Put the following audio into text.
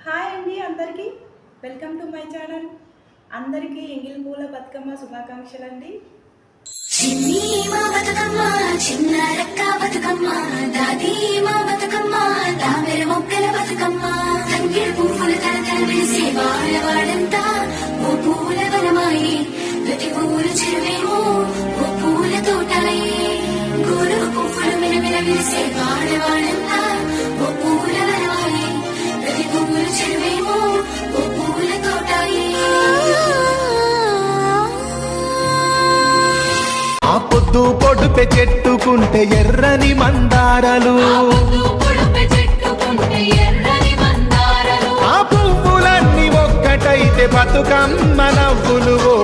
Hi అండి అందరికీ welcome to my channel. అందరికీ ఎంగిల్ పూల బతుకమ్మ శుభాకాంక్షలు అండి. చిన్ని మా బతుకమ్మ చిన్న రక్క బతుకమ్మ దాది మా బతుకమ్మ తామెర మొక్కల బతుకమ్మ తంగిడు పువ్వుల తరతర మెరిసే వాడవాడంతా ఓ పూల వనమాయి ప్రతి పూలు చెరువేమో ఓ పూల తోటాయి గోరు పువ్వులు మిలమిల మెరిసే వాడవాడంతా ఓ పూల వనమాయి ప్రతి పూలు చెరువేమో ఓ పూల తోటాయి. ఆ పొద్దు పొడుపె చెట్టుకుంటే ఎర్రని మందారలు ఆ పువ్వులన్నీ ఒక్కటైతే బతుకమ్మ నవ్వులు ఓ